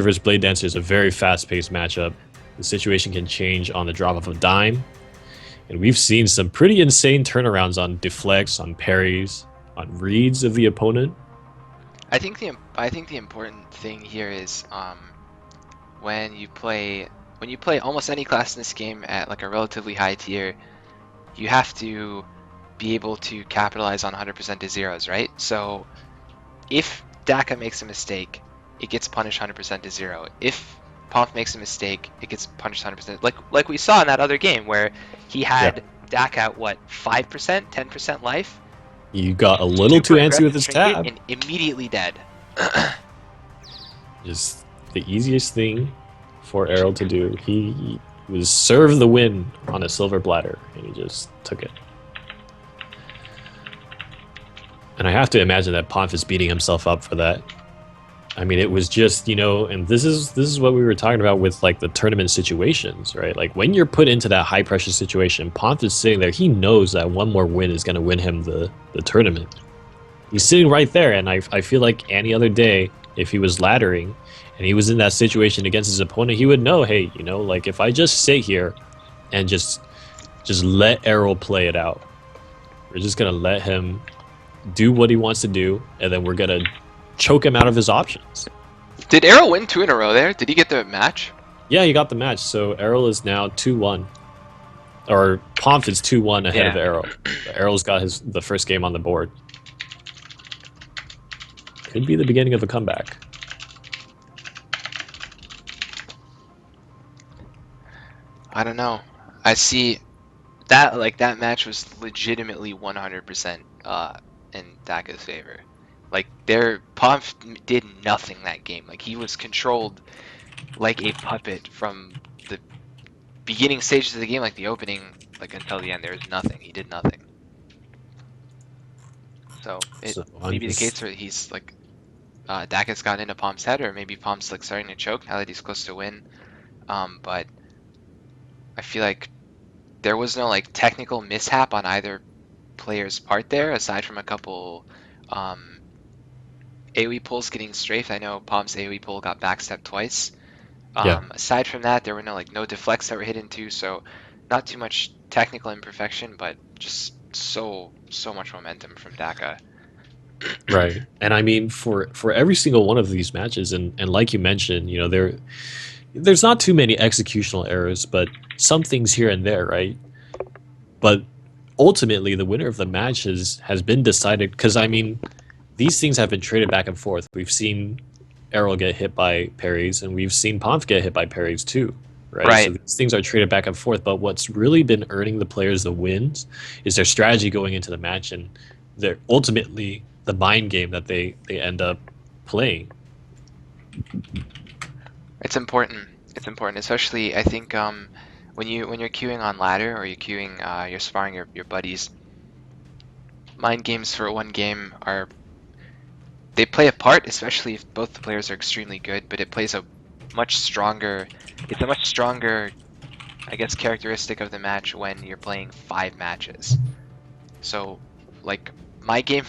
versus Blade Dancer is a very fast-paced matchup. The situation can change on the drop of a dime. And we've seen some pretty insane turnarounds on deflects, on parries, on reads of the opponent. I think the important thing here is when you play almost any class in this game at like a relatively high tier, you have to be able to capitalize on 100% to zeros, right? So if Daka makes a mistake, it gets punished 100% to zero. If Pomp makes a mistake, it gets punished 100%. Like we saw in that other game where he had Daka at what, 5%, 10% life? You got a little too Super antsy with aggressive his trinket tab. and immediately dead. Just the easiest thing for Errol to do. He was served the win on a silver platter, and he just took it. And I have to imagine that Ponf is beating himself up for that. I mean, it was just, you know, and this is what we were talking about with like the tournament situations, right? Like when you're put into that high pressure situation, Ponf is sitting there. He knows that one more win is going to win him the tournament. He's sitting right there, and I feel like any other day, if he was laddering and he was in that situation against his opponent, he would know, hey, you know, like if I just sit here and just let Errol play it out, we're just gonna let him do what he wants to do, and then we're gonna choke him out of his options. Did Errol win 2 in a row there? Did he get the match? Yeah, he got the match. So Errol is now 2-1. Or Pomf is 2-1 ahead of Errol. Errol's got the first game on the board. Could be the beginning of a comeback. I don't know. I see that that match was legitimately 100% in Daka's favor. Like Pomf did nothing that game. Like he was controlled like a puppet from the beginning stages of the game, like the opening, like until the end. There was nothing. He did nothing. So it may be the case where he's like Daka's gotten into Pomp's head, or maybe Pomp's like starting to choke now that he's close to win. But I feel like there was no like technical mishap on either player's part there, aside from a couple AoE pulls getting strafed. I know Pomp's AoE pull got backstepped twice. Aside from that, there were no deflects that were hit into, so not too much technical imperfection, but just so much momentum from Daka. Right. And I mean, for every single one of these matches, and like you mentioned, you know, there's not too many executional errors, but some things here and there, right? But ultimately, the winner of the match has been decided, because I mean, these things have been traded back and forth. We've seen Errol get hit by parries, and we've seen Pomf get hit by parries too, right? So these things are traded back and forth, but what's really been earning the players the wins is their strategy going into the match, and they're ultimately the mind game that they end up playing. It's important. It's important, especially I think when you're queuing on ladder, or you're queuing, you're sparring your buddies. Mind games for one game they play a part, especially if both the players are extremely good. But it plays a much stronger. It's a much stronger, I guess, characteristic of the match when you're playing 5 matches. So, like my game,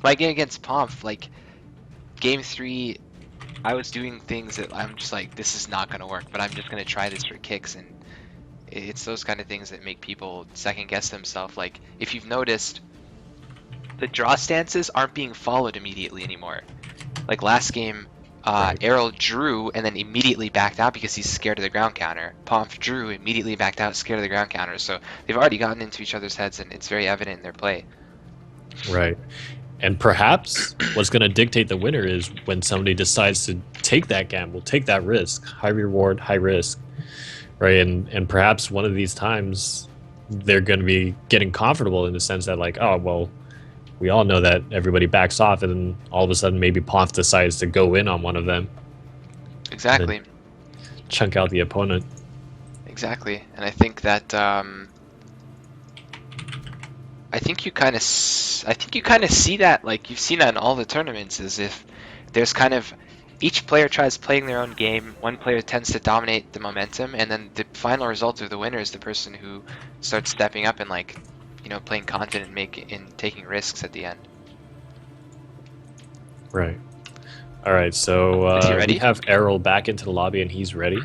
my game against Pomf, like game 3. I was doing things that I'm just like, this is not going to work, but I'm just going to try this for kicks. And it's those kind of things that make people second guess themselves. Like, if you've noticed, the draw stances aren't being followed immediately anymore. Like last game, Errol drew and then immediately backed out because he's scared of the ground counter. Pomf drew, immediately backed out, scared of the ground counter. So they've already gotten into each other's heads, and it's very evident in their play. Right. And perhaps what's going to dictate the winner is when somebody decides to take that gamble, take that risk, high reward, high risk, right? And perhaps one of these times they're going to be getting comfortable in the sense that, like, oh, well, we all know that everybody backs off, and then all of a sudden maybe Pomf decides to go in on one of them. Exactly. Chunk out the opponent. Exactly. And I think that I think you kind of see that, like you've seen that in all the tournaments, is if there's kind of each player tries playing their own game, one player tends to dominate the momentum, and then the final result of the winner is the person who starts stepping up and, like, you know, playing confident and taking risks at the end. Right. All right, so Is he we ready? have Errol back into the lobby, and he's ready.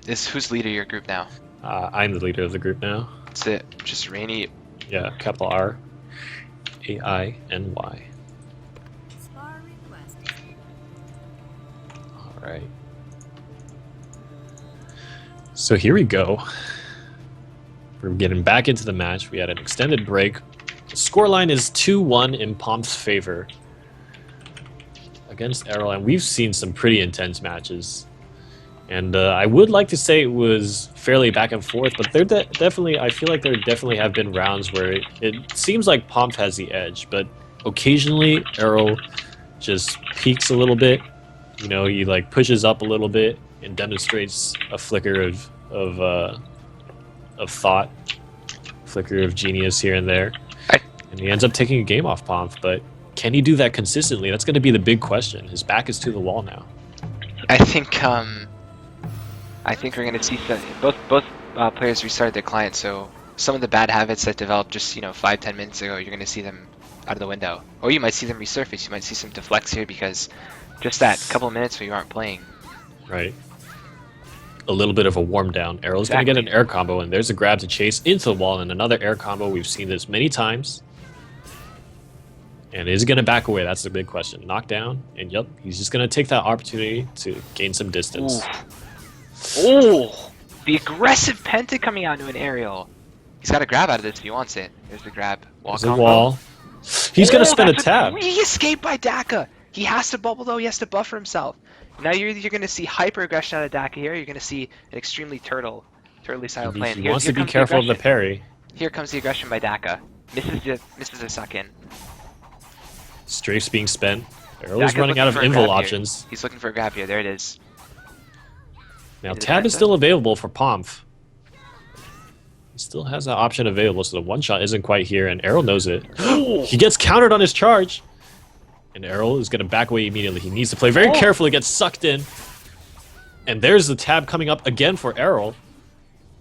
Is who's leader of your group now? I'm the leader of the group now. That's it. Just Rainy. Yeah, capital R, A-I-N-Y. All right. So here we go. We're getting back into the match. We had an extended break. The scoreline is 2-1 in Pomp's favor against Errol, and we've seen some pretty intense matches. And I would like to say it was fairly back and forth, but there definitely, I feel like there definitely have been rounds where it seems like Pomp has the edge, but occasionally Errol just peaks a little bit. You know, he like pushes up a little bit and demonstrates a flicker of thought, flicker of genius here and there, and he ends up taking a game off Pomp. But can he do that consistently? That's going to be the big question. His back is to the wall now. I think we're gonna see that both players restarted their client, so some of the bad habits that developed just 5-10 minutes ago, you're gonna see them out of the window, or you might see them resurface. You might see some deflects here because just that couple of minutes where you aren't playing. Right. A little bit of a warm down. Errol's going to get an air combo, and there's a grab to chase into the wall, and another air combo. We've seen this many times. And is he going to back away? That's the big question. Knockdown, and yep, he's just going to take that opportunity to gain some distance. Oh, the aggressive penta coming out into an aerial. He's got to grab out of this if he wants it. There's the grab. Wall combo. Wall. He's going to spin a tab. He escaped by Daka. He has to bubble though. He has to buffer himself. Now you're going to see hyper aggression out of Daka here. You're going to see an extremely turtly style play. He wants to be careful of the parry. Here comes the aggression by Daka. Misses a suck in. Strafe's being spent. Errol's running out of invul options. He's looking for a grab here. There it is. Now tab is still available for Pomp. He still has that option available, so the one shot isn't quite here, and Errol knows it. He gets countered on his charge, and Errol is going to back away immediately. He needs to play very carefully, gets sucked in, and there's the tab coming up again for Errol.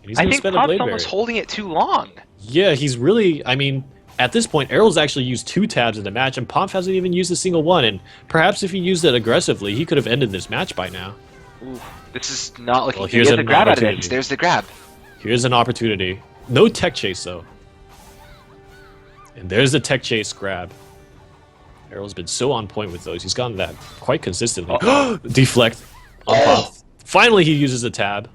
And he's I think Pomp's almost holding it too long. Yeah, he's really, I mean, at this point, Errol's actually used 2 tabs in the match, and Pomp hasn't even used a single one, and perhaps if he used it aggressively, he could have ended this match by now. Ooh, this is not looking good. Here's the grab out of it. There's the grab. Here's an opportunity. No tech chase, though. And there's the tech chase grab. Errol's been so on point with those. He's gotten that quite consistently. Deflect on Pomp. Finally, he uses a tab.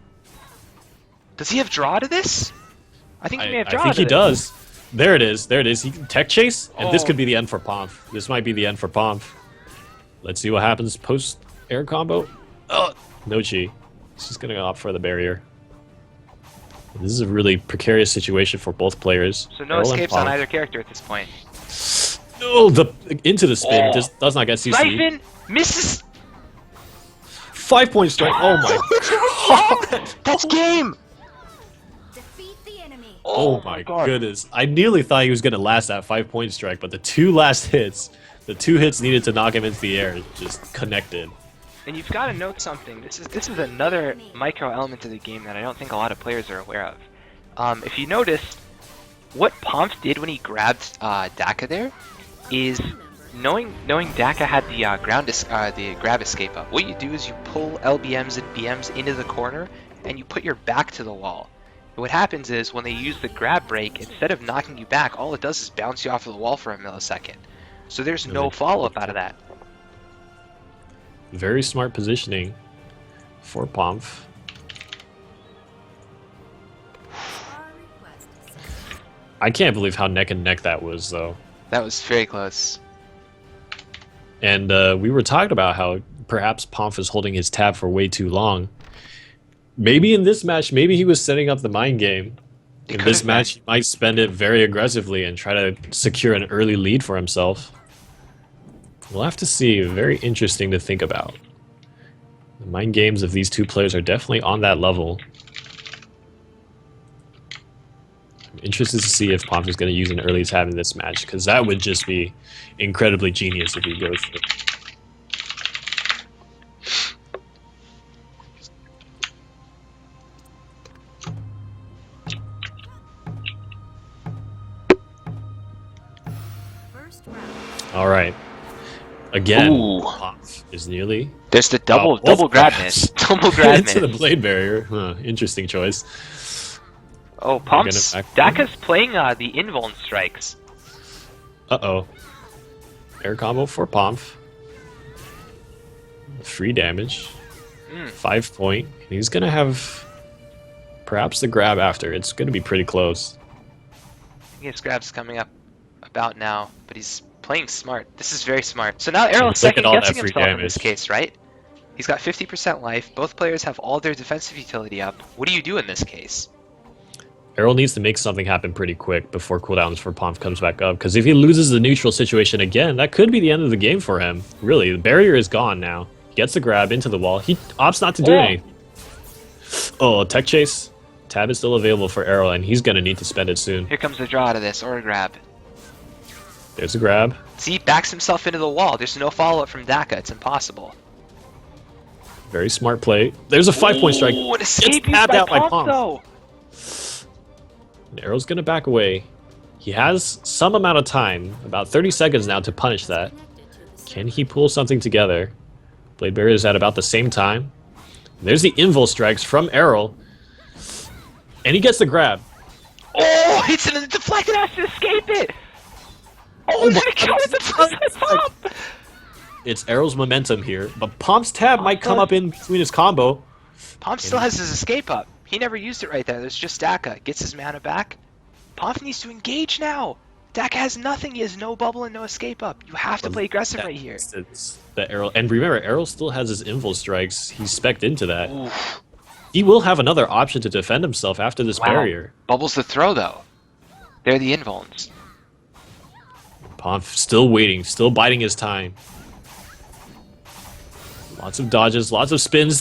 Does he have draw to this? I think he may have draw. I think he does. There it is. There it is. He can tech chase, and this could be the end for Pomp. This might be the end for Pomp. Let's see what happens post air combo. Oh, no chi. He's just gonna opt for the barrier. This is a really precarious situation for both players. So no escapes on either character at this point. No, into the spin just does not get CC. Siphon misses. 5-point strike. Oh my god. That's game. Oh my goodness. I nearly thought he was going to last that 5-point strike, but the 2 last hits, the 2 hits needed to knock him into the air, just connected. And you've got to note something. This is another micro element of the game that I don't think a lot of players are aware of. If you notice, what Pomp did when he grabbed Daka there is knowing Daka had the grab escape up. What you do is you pull LBMs and BMs into the corner and you put your back to the wall. And what happens is when they use the grab break, instead of knocking you back, all it does is bounce you off of the wall for a millisecond. So there's no follow-up out of that. Very smart positioning for Pomp. I can't believe how neck and neck that was, though. That was very close. And we were talking about how perhaps Pomp is holding his tab for way too long. Maybe in this match, maybe he was setting up the mind game. In this match, he might spend it very aggressively and try to secure an early lead for himself. We'll have to see. Very interesting to think about. The mind games of these two players are definitely on that level. I'm interested to see if Pomp is going to use an early tab in this match, because that would just be incredibly genius if he goes for it. All right. Again, Ooh. Pomf is nearly. There's the Wow, both double grab grabs miss. Double grab into the miss. blade barrier. Huh, interesting choice. Oh, They're gonna Pomp's back. Daka's playing the invuln strikes. Uh-oh. Air combo for Pomf. Free damage. 5 point. And he's gonna have perhaps the grab after. It's gonna be pretty close. I think his grab's coming up about now, but he's playing smart. This is very smart. So now And Errol's look at second all guessing that free himself in this damage. case, right? He's got 50% life. Both players have all their defensive utility up. What do you do in this case? Errol needs to make something happen pretty quick before cooldowns for Pomf comes back up. Because if he loses the neutral situation again, that could be the end of the game for him. Really, the barrier is gone now. He gets the grab into the wall. He opts not to do anything. Oh, tech chase. Tab is still available for Errol, and he's gonna need to spend it soon. Here comes the draw out of this, or a grab. There's a grab. See, backs himself into the wall. There's no follow-up from Daka. It's impossible. Very smart play. There's a 5-point strike. Ooh, an Gets escape used tabbed by out by Pomp, Pomp. though. And Arrow's gonna back away. He has some amount of time, about 30 seconds now, to punish that. Can he pull something together? Blade Barrier is at about the same time. There's the invul strikes from Errol. And he gets the grab. Oh, hits it in the deflected, has to escape it. Oh, he's gonna kill it with the Pomp. It's Errol's momentum here, but Pomp's tab might come up in between his combo. Pomp still has his escape up. He never used it right there. There's just Daka. Gets his mana back. Pomp needs to engage now. Daka has nothing. He has no bubble and no escape up. You have to play aggressive right here. It's the Errol, and remember, Errol still has his invul strikes. He's spec'd into that. Oof. He will have another option to defend himself after this barrier. Bubbles the throw, though. They're the invulns. Pomp still waiting, still biding his time. Lots of dodges, lots of spins.